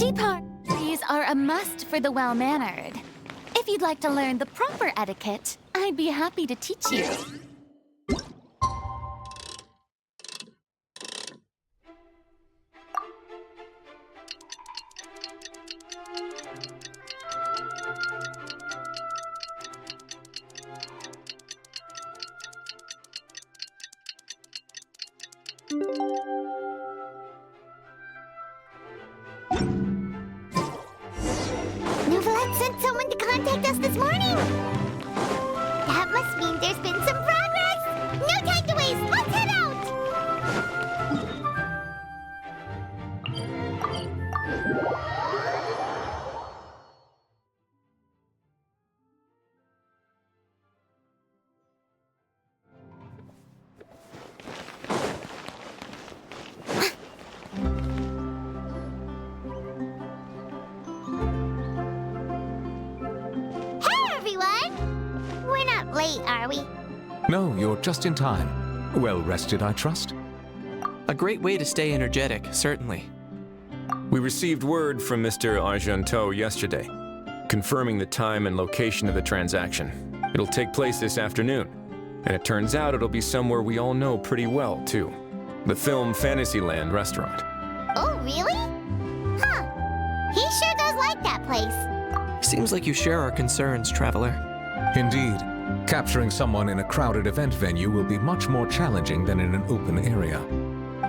Tea parties are a must for the well-mannered. If you'd like to learn the proper etiquette, I'd be happy to teach you. Neuvillette sent someone to contact us this morning. That must mean there's been some progress. No time to waste. Let's head out. Hey, everyone. We're not late, are we? No, you're just in time. Well rested, I trust? A great way to stay energetic, certainly. We received word from Mr. Argenteau yesterday, confirming the time and location of the transaction. It'll take place this afternoon, and it turns out it'll be somewhere we all know pretty well, too. The Film Fantasyland restaurant. Oh, really? Huh. He sure does like that place. Seems like you share our concerns, Traveler. Indeed. Capturing someone in a crowded event venue will be much more challenging than in an open area.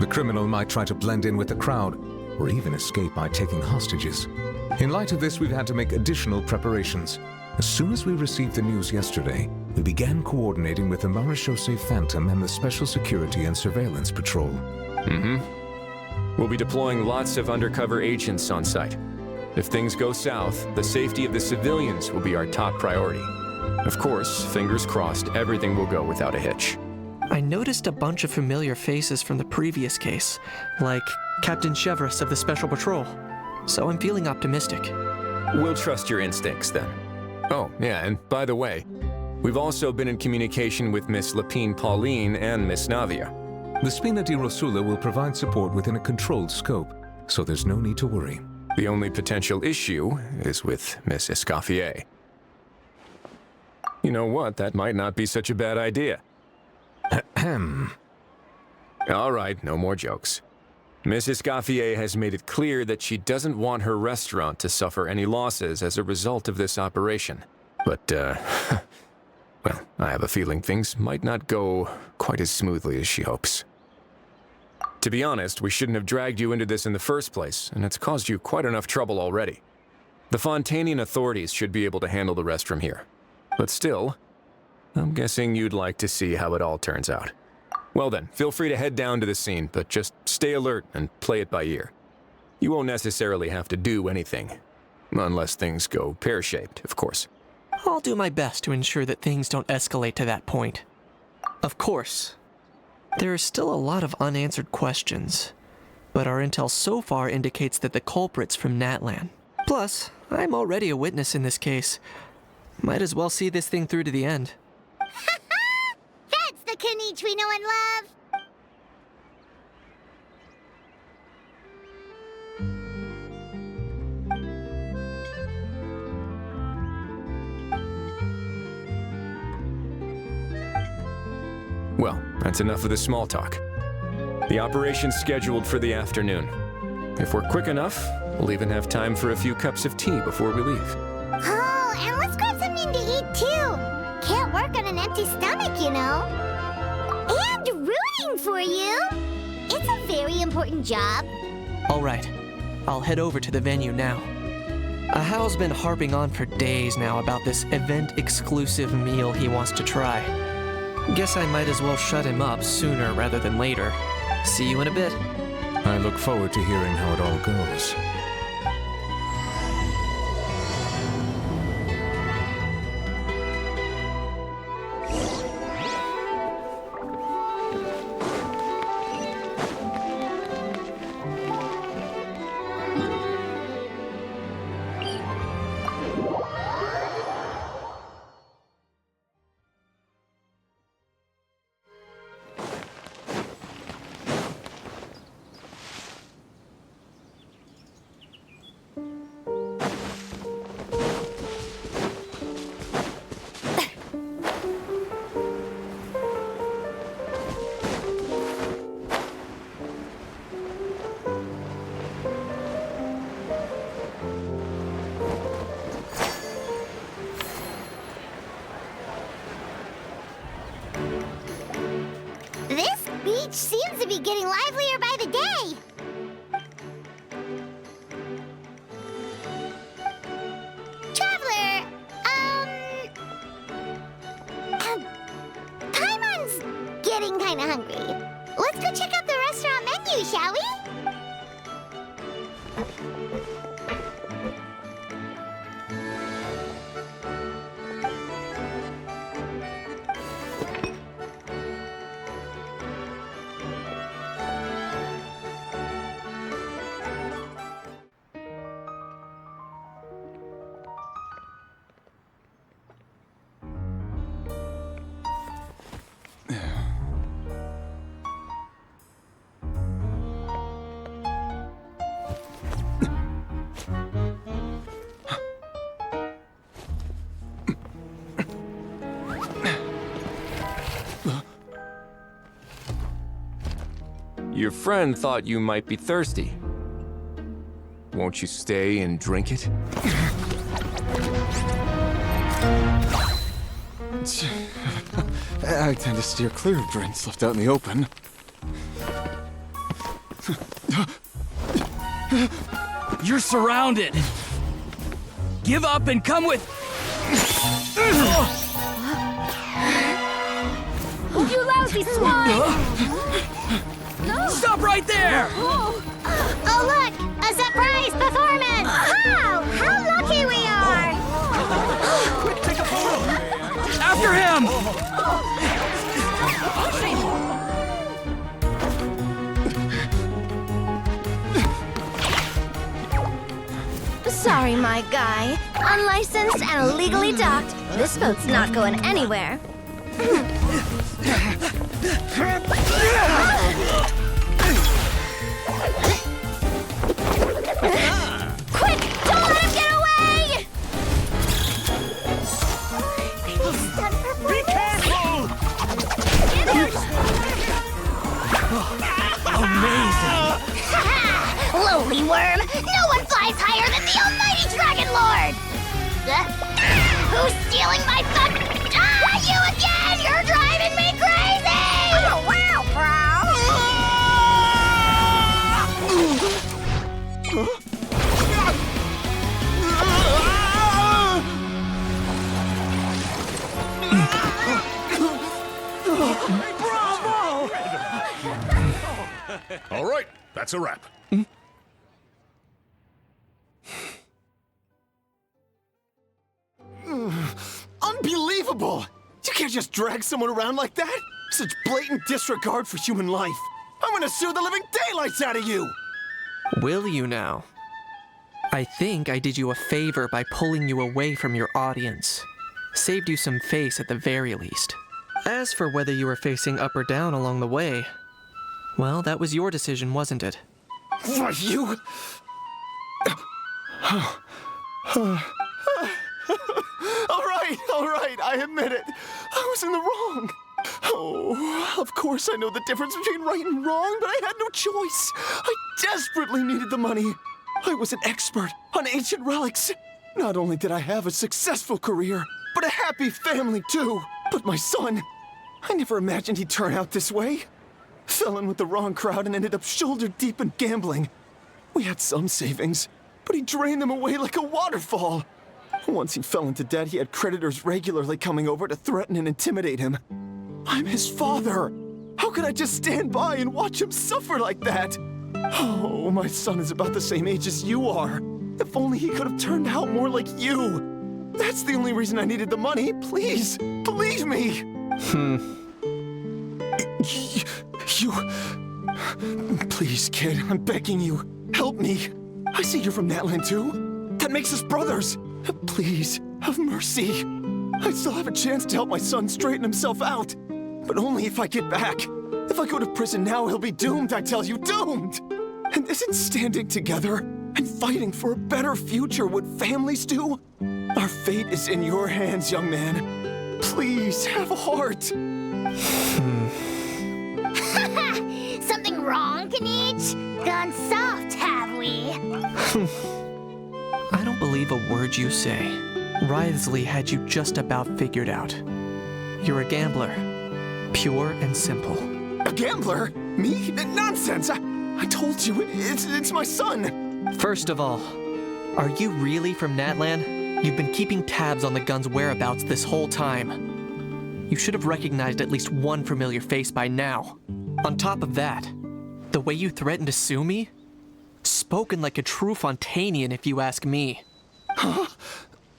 The criminal might try to blend in with the crowd, or even escape by taking hostages. In light of this, we've had to make additional preparations. As soon as we received the news yesterday, we began coordinating with the Marechaussee Phantom and the Special Security and Surveillance Patrol. We'll be deploying lots of undercover agents on site. If things go south, the safety of the civilians will be our top priority. Of course, fingers crossed, everything will go without a hitch. I noticed a bunch of familiar faces from the previous case, like Captain Chevres of the Special Patrol. So I'm feeling optimistic. We'll trust your instincts then. Oh, yeah, and by the way, we've also been in communication with Miss Lapine Pauline and Miss Navia. The Spina di Rosula will provide support within a controlled scope, so there's no need to worry. The only potential issue is with Miss Escoffier. You know what? That might not be such a bad idea. Ahem. All right, no more jokes. Miss Escoffier has made it clear that she doesn't want her restaurant to suffer any losses as a result of this operation. But, well, I have a feeling things might not go quite as smoothly as she hopes. To be honest, we shouldn't have dragged you into this in the first place, and it's caused you quite enough trouble already. The Fontanian authorities should be able to handle the rest from here. But still, I'm guessing you'd like to see how it all turns out. Well then, feel free to head down to the scene, but just stay alert and play it by ear. You won't necessarily have to do anything, unless things go pear-shaped, of course. I'll do my best to ensure that things don't escalate to that point. Of course, there are still a lot of unanswered questions, but our intel so far indicates that the culprit's from Natlan. Plus, I'm already a witness in this case. Might as well see this thing through to the end. That's the Knight we know and love. Well, that's enough of the small talk. The operation's scheduled for the afternoon. If we're quick enough, we'll even have time for a few cups of tea before we leave. Oh, and let's grab something to eat too. Can't work on an empty stomach, you know. And rooting for you. It's a very important job. All right, I'll head over to the venue now. Ahal's been harping on for days now about this event-exclusive meal he wants to try. Guess I might as well shut him up sooner rather than later. See you in a bit. I look forward to hearing how it all goes. beach seems to be getting livelier by the day. Traveler, Paimon's getting kinda hungry. Let's go check out the restaurant menu, shall we? Your friend thought you might be thirsty. Won't you stay and drink it? I tend to steer clear of drinks left out in the open. You're surrounded. Give up and come with. You lousy swine! Stop right there! Oh, look! A surprise performance! Wow! How lucky we are! Quick, take a photo! After him! Sorry, my guy. Unlicensed and illegally docked. This boat's not going anywhere. Quick! Don't let him get away! Be careful! Amazing! Lowly worm! No one flies higher than the almighty Dragon Lord! Who's stealing my fun? Ah, you again! You're driving me crazy! Oh, wow, All right, that's a wrap. Unbelievable! You can't just drag someone around like that! Such blatant disregard for human life! I'm gonna sue the living daylights out of you! Will you now? I think I did you a favor by pulling you away from your audience. Saved you some face at the very least. As for whether you were facing up or down along the way, well, that was your decision, wasn't it? What, you? All right, I admit it. I was in the wrong. Oh, of course I know the difference between right and wrong, but I had no choice. I desperately needed the money. I was an expert on ancient relics. Not only did I have a successful career, but a happy family too. But my son, I never imagined he'd turn out this way. Fell in with the wrong crowd and ended up shoulder deep in gambling. We had some savings, but he drained them away like a waterfall. Once he fell into debt, he had creditors regularly coming over to threaten and intimidate him. I'm his father. How could I just stand by and watch him suffer like that? Oh, my son is about the same age as you are. If only he could have turned out more like you. That's the only reason I needed the money. Please, believe me. You... Please, kid, I'm begging you. Help me. I see you're from Natlan too. That makes us brothers. Please, have mercy. I still have a chance to help my son straighten himself out. But only if I get back. If I go to prison now, he'll be doomed, I tell you, doomed! And isn't standing together and fighting for a better future what families do? Our fate is in your hands, young man. Please, have a heart. Something wrong, Kanich? Gone soft, have we? I don't believe a word you say. Wriothesley had you just about figured out. You're a gambler. Pure and simple. A gambler? Me? Nonsense! I told you, it's my son! First of all, are you really from Natlan? You've been keeping tabs on the gun's whereabouts this whole time. You should have recognized at least one familiar face by now. On top of that, the way you threatened to sue me? Spoken like a true Fontanian, if you ask me. Huh?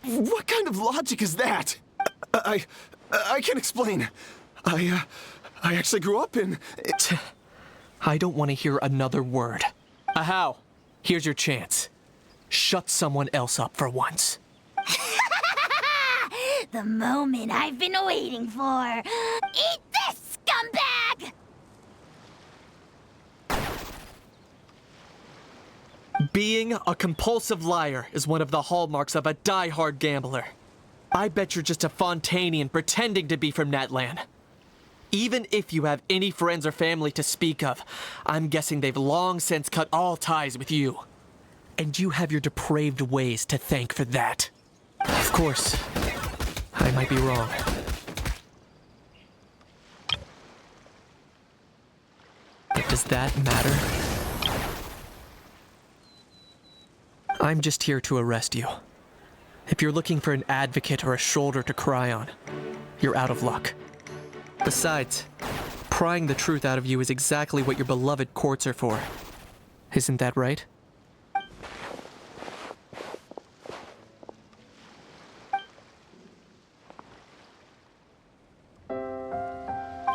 What kind of logic is that? I can't explain. I actually grew up in... I don't want to hear another word. Ahau, here's your chance. Shut someone else up for once. The moment I've been waiting for. Eat this, scumbag! Being a compulsive liar is one of the hallmarks of a die-hard gambler. I bet you're just a Fontanian pretending to be from Natlan. Even if you have any friends or family to speak of, I'm guessing they've long since cut all ties with you. And you have your depraved ways to thank for that. Of course, I might be wrong. But does that matter? I'm just here to arrest you. If you're looking for an advocate or a shoulder to cry on, you're out of luck. Besides, prying the truth out of you is exactly what your beloved courts are for. Isn't that right?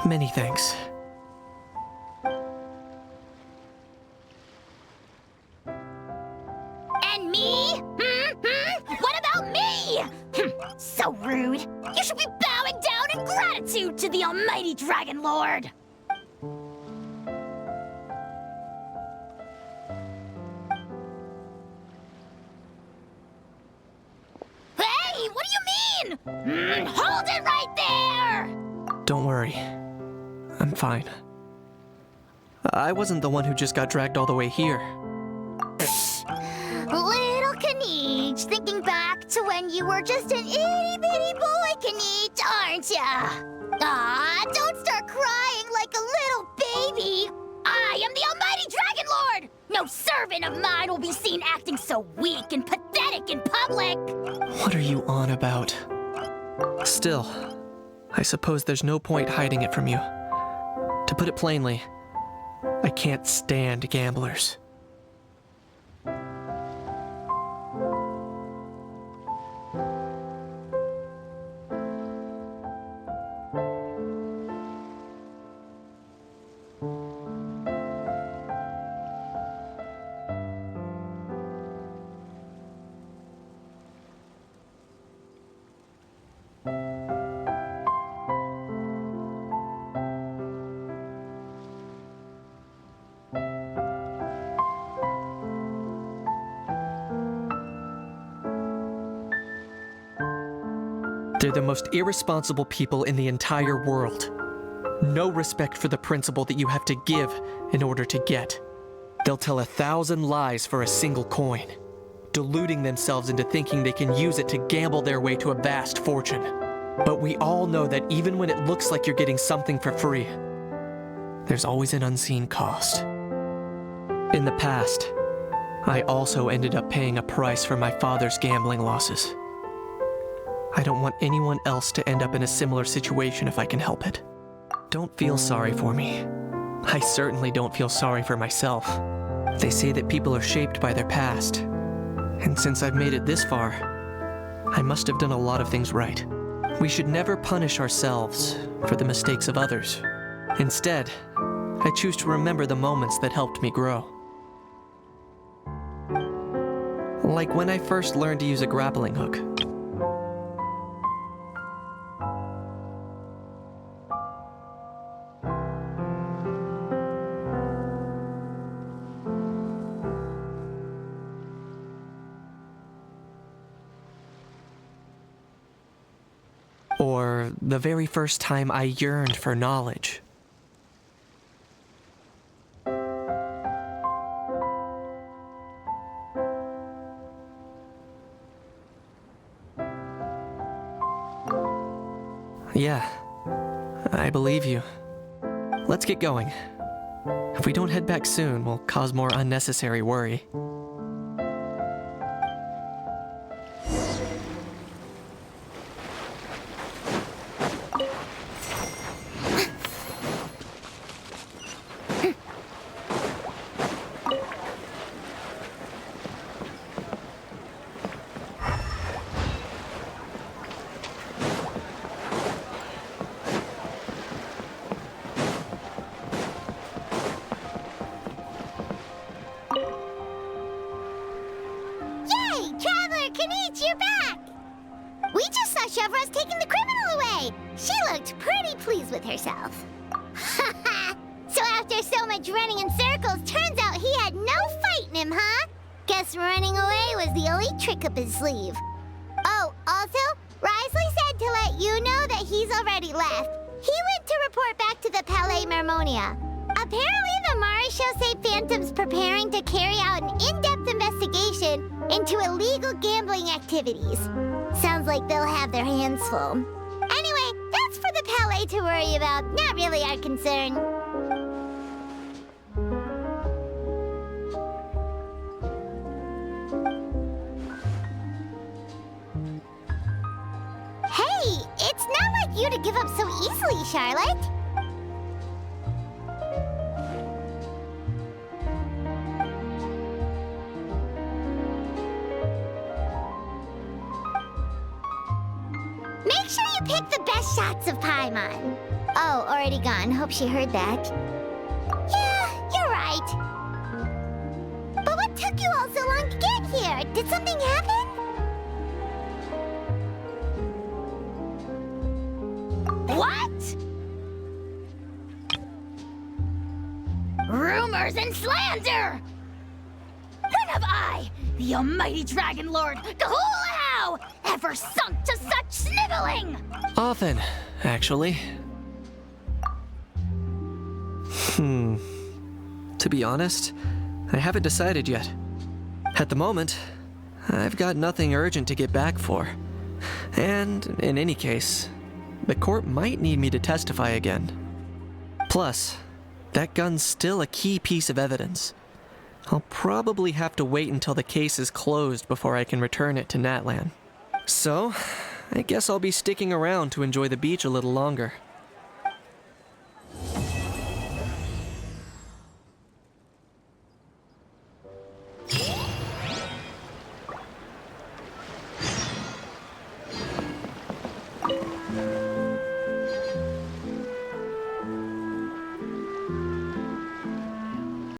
Many thanks. And me? What about me? So rude. You should be bowing down in gratitude to the almighty Dragon Lord. Hey, what do you mean? Hold it right there! Don't worry. I'm fine. I wasn't the one who just got dragged all the way here. Little Knight, thinking back to when you were just an itty-bitty boy, Knight, aren't ya? Aw, don't start crying like a little baby. I am the almighty Dragon Lord! No servant of mine will be seen acting so weak and pathetic in public! What are you on about? Still, I suppose there's no point hiding it from you. To put it plainly, I can't stand gamblers. They're the most irresponsible people in the entire world. No respect for the principle that you have to give in order to get. They'll tell 1,000 lies for a single coin, deluding themselves into thinking they can use it to gamble their way to a vast fortune. But we all know that even when it looks like you're getting something for free, there's always an unseen cost. In the past, I also ended up paying a price for my father's gambling losses. I don't want anyone else to end up in a similar situation if I can help it. Don't feel sorry for me. I certainly don't feel sorry for myself. They say that people are shaped by their past, and since I've made it this far, I must have done a lot of things right. We should never punish ourselves for the mistakes of others. Instead, I choose to remember the moments that helped me grow. Like when I first learned to use a grappling hook. Or the very first time I yearned for knowledge. Yeah, I believe you. let's get going. If we don't head back soon, we'll cause more unnecessary worry. Yay! Traveler Kanichi, you're back! We just saw Chevro's taking the criminal away. She looked pretty pleased with herself. So after so much running in circles, turns out he had no fight in him, huh? Guess running away was the only trick up his sleeve. Oh, also, Risley said to let you know that he's already left. He went to report back to the Palais Mermonia. Apparently, the Mari show say Phantom's preparing to carry out an in-depth investigation into illegal gambling activities. Sounds like they'll have their hands full. Anyway, that's for the Palais to worry about, not really our concern. Hey, it's not like you to give up so easily, Charlotte. Make sure you pick the best shots of Paimon. Oh, already gone. Hope she heard that. Yeah, you're right. But what took you all so long to get here? Did something happen? What? Rumors and slander! When have I, the almighty Dragon Lord, Kahulahau, ever sunk to such sniveling? Often, actually. To be honest, I haven't decided yet. At the moment, I've got nothing urgent to get back for. And in any case, the court might need me to testify again. Plus, that gun's still a key piece of evidence. I'll probably have to wait until the case is closed before I can return it to Natlan. So, I guess I'll be sticking around to enjoy the beach a little longer.